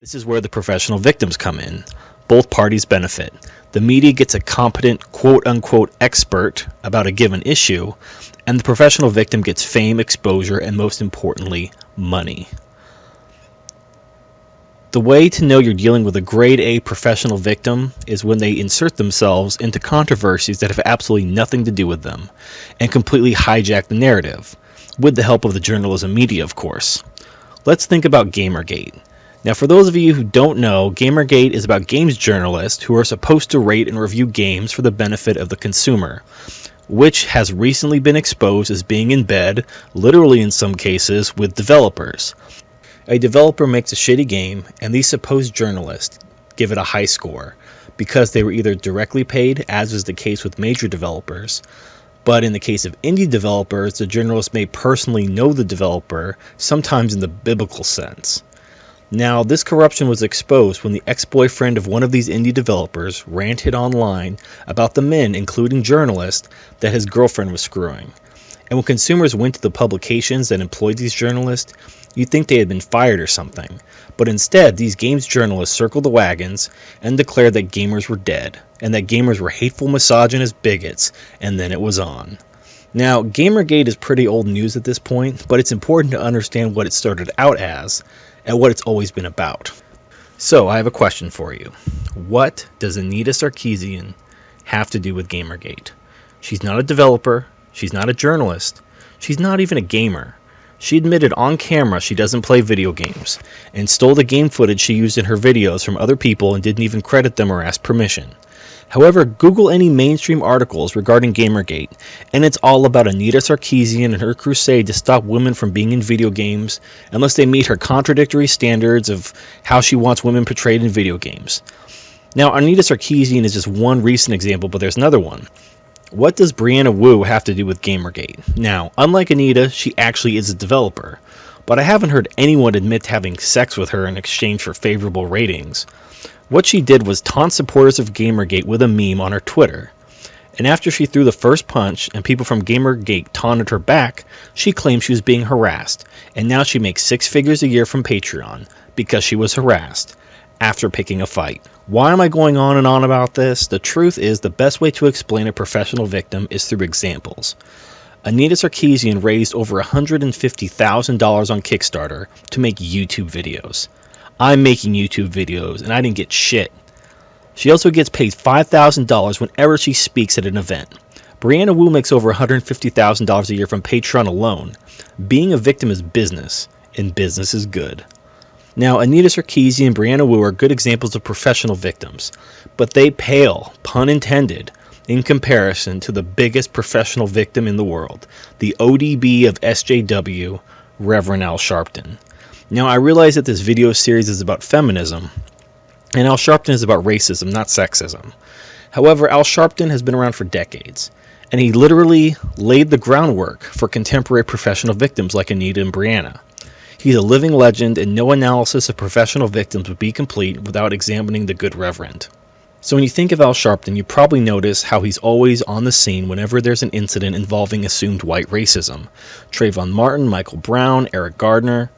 This is where the professional victims come in. Both parties benefit. The media gets a competent quote-unquote expert about a given issue, and the professional victim gets fame, exposure, and most importantly, money. The way to know you're dealing with a grade A professional victim is when they insert themselves into controversies that have absolutely nothing to do with them, and completely hijack the narrative, with the help of the journalism media, of course. Let's think about Gamergate. Now, for those of you who don't know, Gamergate is about games journalists who are supposed to rate and review games for the benefit of the consumer, which has recently been exposed as being in bed, literally in some cases, with developers. A developer makes a shitty game, and these supposed journalists give it a high score, because they were either directly paid, as is the case with major developers, but in the case of indie developers, the journalists may personally know the developer, sometimes in the biblical sense. Now, this corruption was exposed when the ex-boyfriend of one of these indie developers ranted online about the men, including journalists, that his girlfriend was screwing. And when consumers went to the publications that employed these journalists, you'd think they had been fired or something. But instead, these games journalists circled the wagons and declared that gamers were dead, and that gamers were hateful, misogynist bigots, and then it was on. Now, Gamergate is pretty old news at this point, but it's important to understand what it started out as, and what it's always been about. So, I have a question for you. What does Anita Sarkeesian have to do with Gamergate? She's not a developer, she's not a journalist, she's not even a gamer. She admitted on camera she doesn't play video games, and stole the game footage she used in her videos from other people and didn't even credit them or ask permission. However, Google any mainstream articles regarding Gamergate, and it's all about Anita Sarkeesian and her crusade to stop women from being in video games unless they meet her contradictory standards of how she wants women portrayed in video games. Now, Anita Sarkeesian is just one recent example, but there's another one. What does Brianna Wu have to do with Gamergate? Now, unlike Anita, she actually is a developer, but I haven't heard anyone admit to having sex with her in exchange for favorable ratings. What she did was taunt supporters of Gamergate with a meme on her Twitter. And after she threw the first punch and people from Gamergate taunted her back, she claimed she was being harassed, and now she makes 6 figures a year from Patreon because she was harassed after picking a fight. Why am I going on and on about this? The truth is, the best way to explain a professional victim is through examples. Anita Sarkeesian raised over $150,000 on Kickstarter to make YouTube videos. I'm making YouTube videos, and I didn't get shit. She also gets paid $5,000 whenever she speaks at an event. Brianna Wu makes over $150,000 a year from Patreon alone. Being a victim is business, and business is good. Now, Anita Sarkeesian and Brianna Wu are good examples of professional victims, but they pale, pun intended, in comparison to the biggest professional victim in the world, the ODB of SJW, Reverend Al Sharpton. Now, I realize that this video series is about feminism, and Al Sharpton is about racism, not sexism. However, Al Sharpton has been around for decades, and he literally laid the groundwork for contemporary professional victims like Anita and Brianna. He's a living legend, and no analysis of professional victims would be complete without examining the good Reverend. So when you think of Al Sharpton, you probably notice how he's always on the scene whenever there's an incident involving assumed white racism. Trayvon Martin, Michael Brown, Eric Gardner.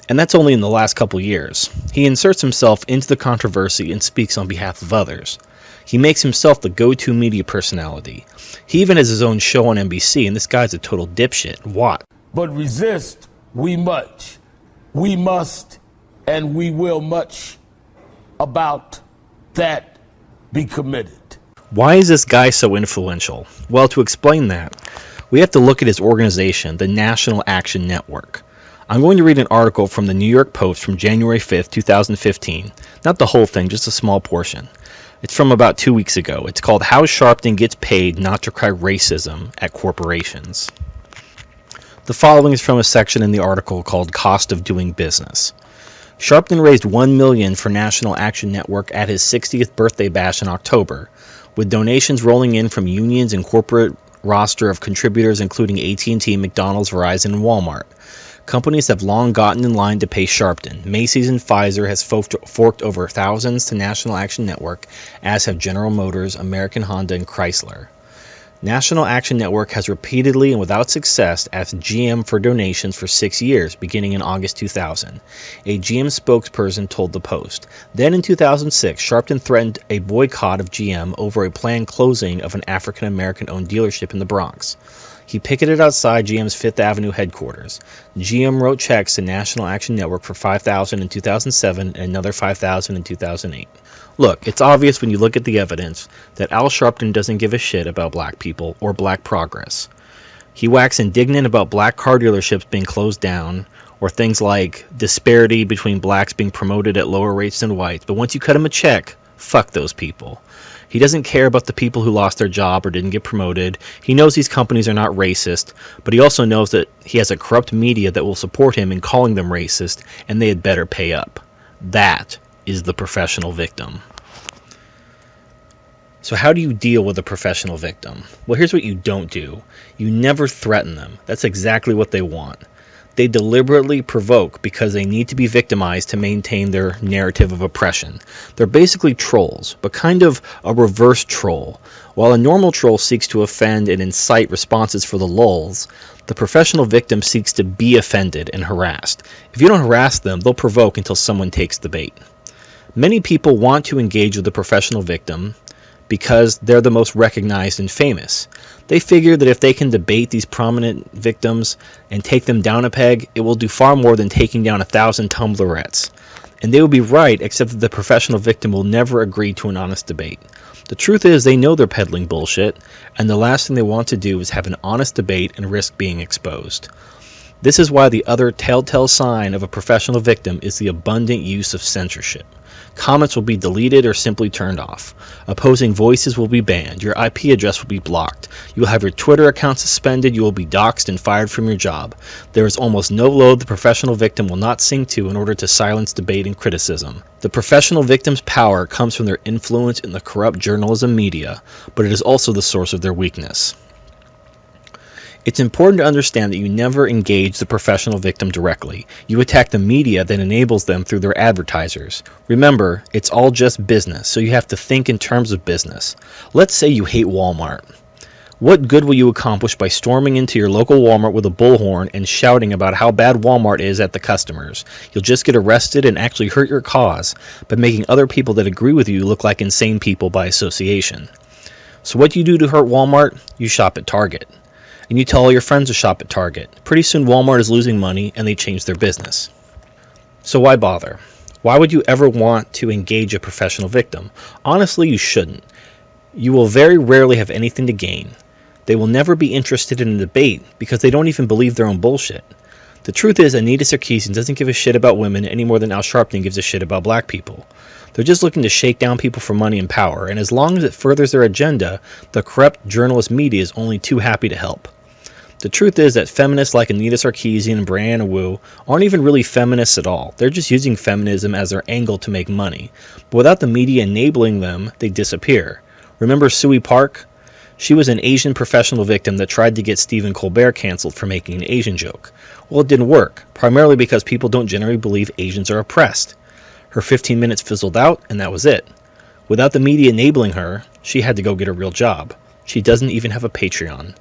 And that's only in the last couple years. He inserts himself into the controversy and speaks on behalf of others. He makes himself the go-to media personality. He even has his own show on NBC, and this guy's a total dipshit. What? But resist we much. We must and we will much about that be committed. Why is this guy so influential? Well, to explain that, we have to look at his organization, the National Action Network. I'm going to read an article from the New York Post from January 5th, 2015. Not the whole thing, just a small portion. It's from about 2 weeks ago. It's called How Sharpton Gets Paid Not to Cry Racism at Corporations. The following is from a section in the article called Cost of Doing Business. Sharpton raised $1 million for National Action Network at his 60th birthday bash in October, with donations rolling in from unions and corporate roster of contributors including AT&T, McDonald's, Verizon, and Walmart. Companies have long gotten in line to pay Sharpton. Macy's and Pfizer has forked over thousands to National Action Network, as have General Motors, American Honda, and Chrysler. National Action Network has repeatedly and without success asked GM for donations for 6 years, beginning in August 2000. A GM spokesperson told the Post. Then in 2006, Sharpton threatened a boycott of GM over a planned closing of an African American owned dealership in the Bronx. He picketed outside GM's Fifth Avenue headquarters. GM wrote checks to National Action Network for $5,000 in 2007 and another $5,000 in 2008. Look, it's obvious when you look at the evidence that Al Sharpton doesn't give a shit about black people or black progress. He waxes indignant about black car dealerships being closed down, or things like disparity between blacks being promoted at lower rates than whites, but once you cut him a check, fuck those people. He doesn't care about the people who lost their job or didn't get promoted. He knows these companies are not racist, but he also knows that he has a corrupt media that will support him in calling them racist, and they had better pay up. That is the professional victim. So how do you deal with a professional victim? Well, here's what you don't do. You never threaten them. That's exactly what they want. They deliberately provoke because they need to be victimized to maintain their narrative of oppression. They're basically trolls, but kind of a reverse troll. While a normal troll seeks to offend and incite responses for the lulz, the professional victim seeks to be offended and harassed. If you don't harass them, they'll provoke until someone takes the bait. Many people want to engage with the professional victim because they're the most recognized and famous. They figure that if they can debate these prominent victims and take them down a peg, it will do far more than taking down 1,000 Tumblrettes. And they will be right, except that the professional victim will never agree to an honest debate. The truth is, they know they're peddling bullshit, and the last thing they want to do is have an honest debate and risk being exposed. This is why the other telltale sign of a professional victim is the abundant use of censorship. Comments will be deleted or simply turned off. Opposing voices will be banned. Your IP address will be blocked. You will have your Twitter account suspended. You will be doxxed and fired from your job. There is almost no load the professional victim will not sink to in order to silence debate and criticism. The professional victim's power comes from their influence in the corrupt journalism media, but it is also the source of their weakness. It's important to understand that you never engage the professional victim directly. You attack the media that enables them through their advertisers. Remember, it's all just business, so you have to think in terms of business. Let's say you hate Walmart. What good will you accomplish by storming into your local Walmart with a bullhorn and shouting about how bad Walmart is at the customers? You'll just get arrested and actually hurt your cause by making other people that agree with you look like insane people by association. So what do you do to hurt Walmart? You shop at Target. And you tell all your friends to shop at Target. Pretty soon Walmart is losing money and they change their business. So why bother? Why would you ever want to engage a professional victim? Honestly, you shouldn't. You will very rarely have anything to gain. They will never be interested in a debate because they don't even believe their own bullshit. The truth is, Anita Sarkeesian doesn't give a shit about women any more than Al Sharpton gives a shit about black people. They're just looking to shake down people for money and power, and as long as it furthers their agenda, the corrupt journalist media is only too happy to help. The truth is that feminists like Anita Sarkeesian and Brianna Wu aren't even really feminists at all. They're just using feminism as their angle to make money. But without the media enabling them, they disappear. Remember Sui Park? She was an Asian professional victim that tried to get Stephen Colbert canceled for making an Asian joke. Well, it didn't work, primarily because people don't generally believe Asians are oppressed. Her 15 minutes fizzled out, and that was it. Without the media enabling her, she had to go get a real job. She doesn't even have a Patreon.